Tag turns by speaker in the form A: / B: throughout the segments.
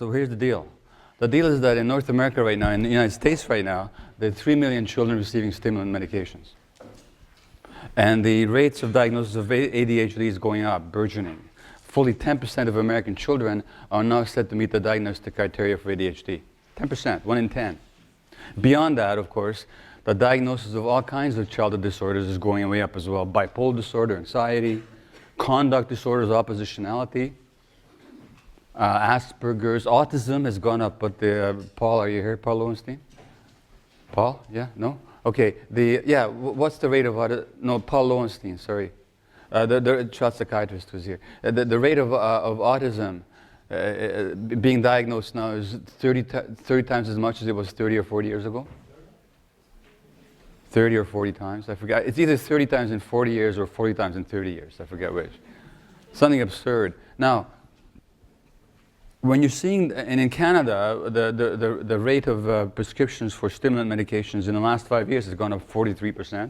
A: So here's the deal. The deal is that in North America right now, in the United States right now, there are 3 million children receiving stimulant medications. And the rates of diagnosis of ADHD is going up, burgeoning. Fully 10% of American children are now said to meet the diagnostic criteria for ADHD. 10%, 1 in 10. Beyond that, of course, the diagnosis of all kinds of childhood disorders is going way up as well. Bipolar disorder, anxiety, conduct disorders, oppositionality, Asperger's, autism has gone up. But Paul, are you here, Paul Lowenstein? Paul? Yeah? No? Okay. What's the rate of autism? No, Paul Lowenstein, sorry. The child psychiatrist who's here. The rate of autism being diagnosed now is 30 times as much as it was 30 or 40 years ago. 30 or 40 times, I forget. It's either 30 times in 40 years or 40 times in 30 years. I forget which. Something absurd. Now, when you're seeing, and in Canada, the rate of prescriptions for stimulant medications in the last 5 years has gone up 43%.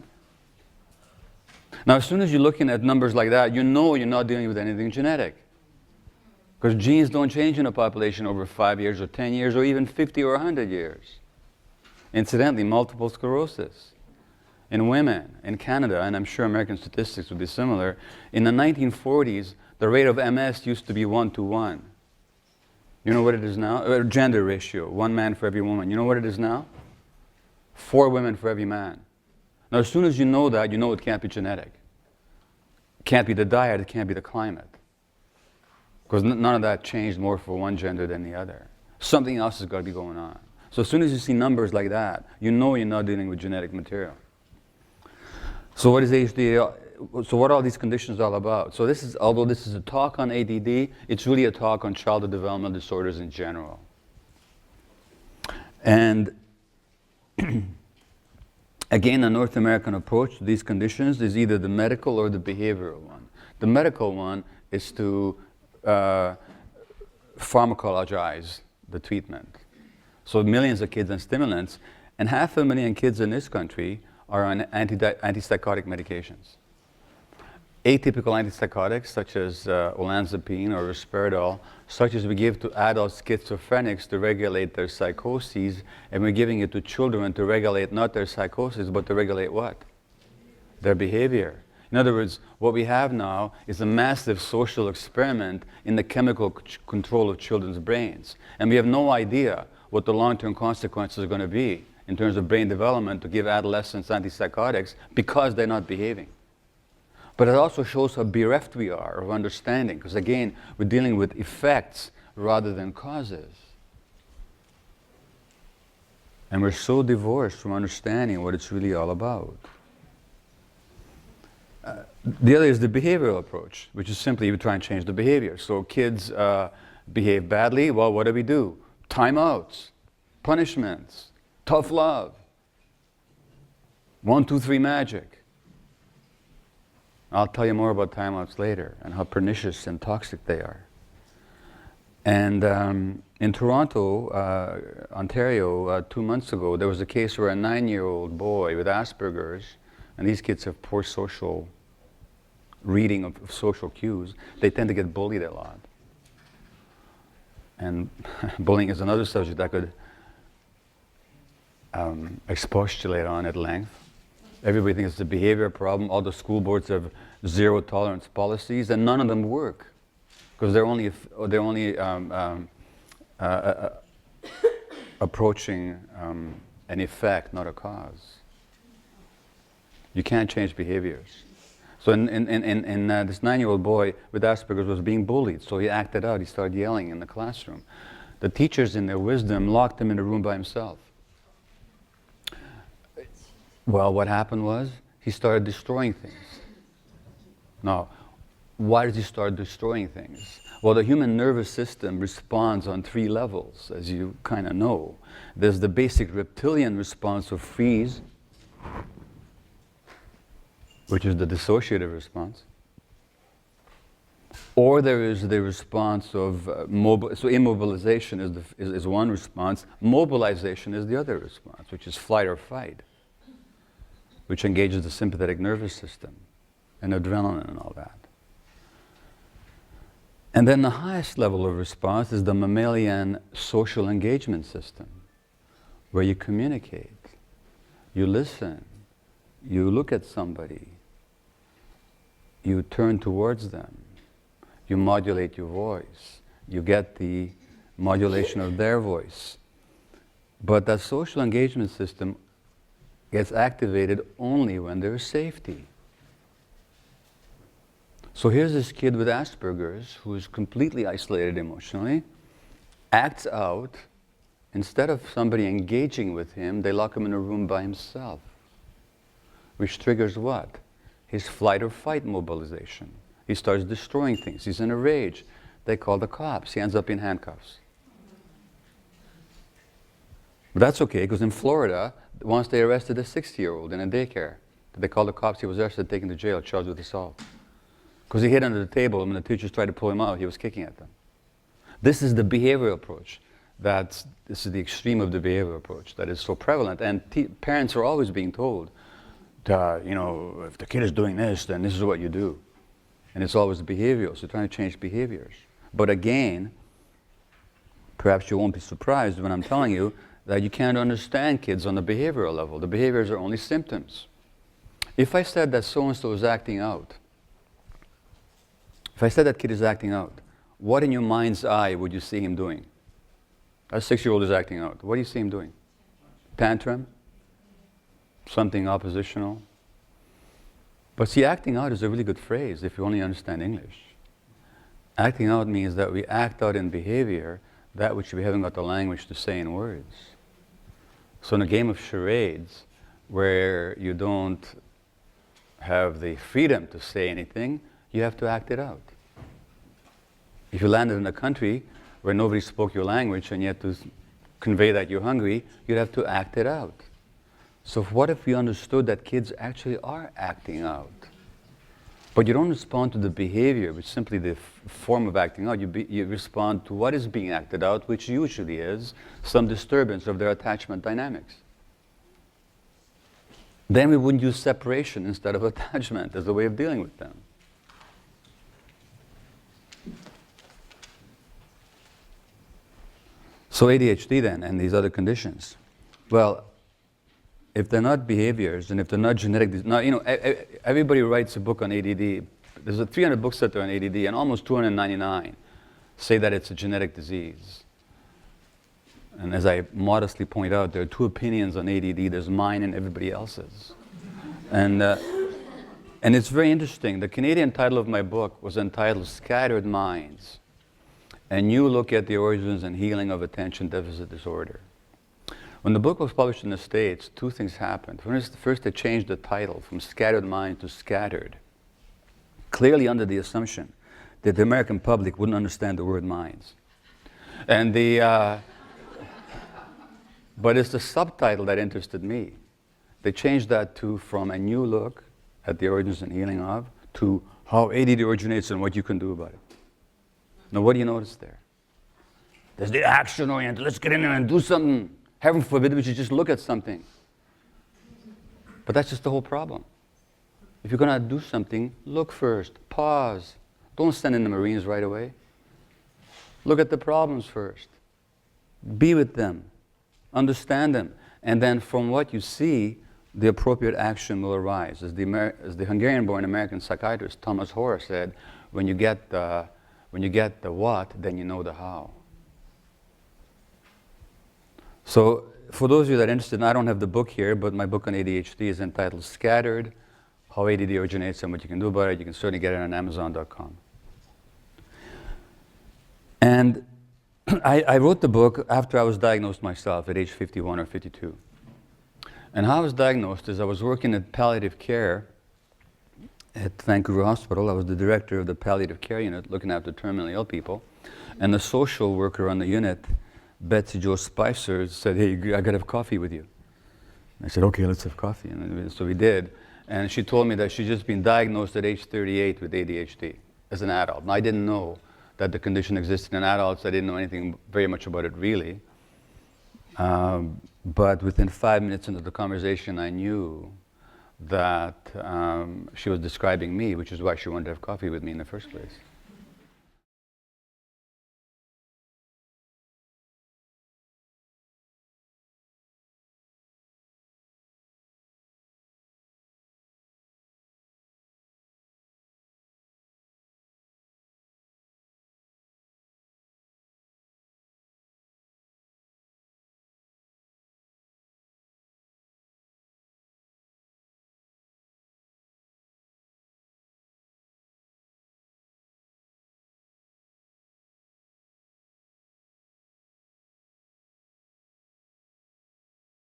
A: Now, as soon as you're looking at numbers like that, you know you're not dealing with anything genetic. Because genes don't change in a population over 5 years or 10 years or even 50 or 100 years. Incidentally, multiple sclerosis in women in Canada, and I'm sure American statistics would be similar, in the 1940s, the rate of MS used to be 1 to 1. You know what it is now? Gender ratio, 1 man for every woman. You know what it is now? 4 women for every man. Now, as soon as you know that, you know it can't be genetic. It can't be the diet, it can't be the climate. Because none of that changed more for one gender than the other. Something else has got to be going on. So as soon as you see numbers like that, you know you're not dealing with genetic material. So what is ADHD? So what are all these conditions all about? So this is, although this is a talk on ADD, it's really a talk on childhood developmental disorders in general. And again, the North American approach to these conditions is either the medical or the behavioral one. The medical one is to pharmacologize the treatment. So millions of kids on stimulants, and 500,000 kids in this country are on antipsychotic medications. Atypical antipsychotics such as olanzapine or risperidol, such as we give to adult schizophrenics to regulate their psychoses, and we're giving it to children to regulate not their psychosis, but to regulate what? Their behavior. In other words, what we have now is a massive social experiment in the chemical control of children's brains. And we have no idea what the long-term consequences are going to be in terms of brain development to give adolescents antipsychotics because they're not behaving. But it also shows how bereft we are of understanding, because again, we're dealing with effects rather than causes. And we're so divorced from understanding what it's really all about. The other is the behavioral approach, which is simply we try and change the behavior. So kids behave badly, well, what do? Timeouts, punishments, tough love, 1, 2, 3 magic. I'll tell you more about timeouts later and how pernicious and toxic they are. And in Toronto, Ontario, 2 months ago, there was a case where a 9-year-old boy with Asperger's, and these kids have poor social reading of social cues, they tend to get bullied a lot. And bullying is another subject I could expostulate on at length. Everybody thinks it's a behavior problem. All the school boards have zero tolerance policies, and none of them work because they're only approaching an effect, not a cause. You can't change behaviors. So in this 9-year-old boy with Asperger's was being bullied, so he acted out. He started yelling in the classroom. The teachers, in their wisdom, locked him in a room by himself. Well, what happened was he started destroying things. Now, why does he start destroying things? Well, the human nervous system responds on 3 levels, as you kind of know. There's the basic reptilian response of freeze, which is the dissociative response. Or there is the response of so immobilization is one response. Mobilization is the other response, which is flight or fight, which engages the sympathetic nervous system and adrenaline and all that. And then the highest level of response is the mammalian social engagement system, where you communicate, you listen, you look at somebody, you turn towards them, you modulate your voice, you get the modulation of their voice. But that social engagement system gets activated only when there's safety. So here's this kid with Asperger's who is completely isolated emotionally, acts out. Instead of somebody engaging with him, they lock him in a room by himself, which triggers what? His flight or fight mobilization. He starts destroying things. He's in a rage. They call the cops. He ends up in handcuffs. But that's okay, because in Florida, once they arrested a 60-year-old in a daycare, they called the cops. He was arrested, taken to jail, charged with assault. Because he hid under the table, and when the teachers tried to pull him out, he was kicking at them. This is the behavioral approach. This is the extreme of the behavioral approach that is so prevalent. And parents are always being told, if the kid is doing this, then this is what you do. And it's always behavioral, so trying to change behaviors. But again, perhaps you won't be surprised when I'm telling you that you can't understand kids on the behavioral level. The behaviors are only symptoms. If I said that so-and-so is acting out, if I said that kid is acting out, what in your mind's eye would you see him doing? A 6-year-old is acting out. What do you see him doing? Tantrum? Something oppositional? But see, acting out is a really good phrase if you only understand English. Acting out means that we act out in behavior that which we haven't got the language to say in words. So in a game of charades, where you don't have the freedom to say anything, you have to act it out. If you landed in a country where nobody spoke your language and you had to convey that you're hungry, you'd have to act it out. So what if we understood that kids actually are acting out? But you don't respond to the behavior, which is simply the form of acting out. You respond to what is being acted out, which usually is some disturbance of their attachment dynamics. Then we wouldn't use separation instead of attachment as a way of dealing with them. So ADHD then, and these other conditions. Well, if they're not behaviors, and if they're not genetic, everybody writes a book on ADD. There's 300 books out there on ADD, and almost 299 say that it's a genetic disease. And as I modestly point out, there are 2 opinions on ADD. There's mine and everybody else's. And it's very interesting. The Canadian title of my book was entitled Scattered Minds. And you look at the origins and healing of attention deficit disorder. When the book was published in the States, 2 things happened. First, they changed the title from Scattered Mind to Scattered, clearly under the assumption that the American public wouldn't understand the word minds. And but it's the subtitle that interested me. They changed that from a new look at the origins and healing of, to how ADD originates and what you can do about it. Now, what do you notice there? There's the action-oriented, let's get in there and do something. Heaven forbid we should just look at something. But that's just the whole problem. If you're going to do something, look first, pause. Don't send in the Marines right away. Look at the problems first. Be with them. Understand them. And then from what you see, the appropriate action will arise. As the Hungarian-born American psychiatrist Thomas Hoare said, when you get the what, then you know the how. So for those of you that are interested, and I don't have the book here, but my book on ADHD is entitled Scattered, How ADD Originates and What You Can Do About It. You can certainly get it on Amazon.com. And I wrote the book after I was diagnosed myself at age 51 or 52. And how I was diagnosed is I was working at palliative care at Vancouver Hospital. I was the director of the Palliative Care Unit, looking after terminally ill people. And the social worker on the unit, Betsy Jo Spicer, said, hey, I got to have coffee with you. I said, okay, let's have coffee. And so we did. And she told me that she'd just been diagnosed at age 38 with ADHD as an adult. And I didn't know that the condition existed in adults. I didn't know anything very much about it, really. But within 5 minutes into the conversation, I knew that she was describing me, which is why she wanted to have coffee with me in the first place.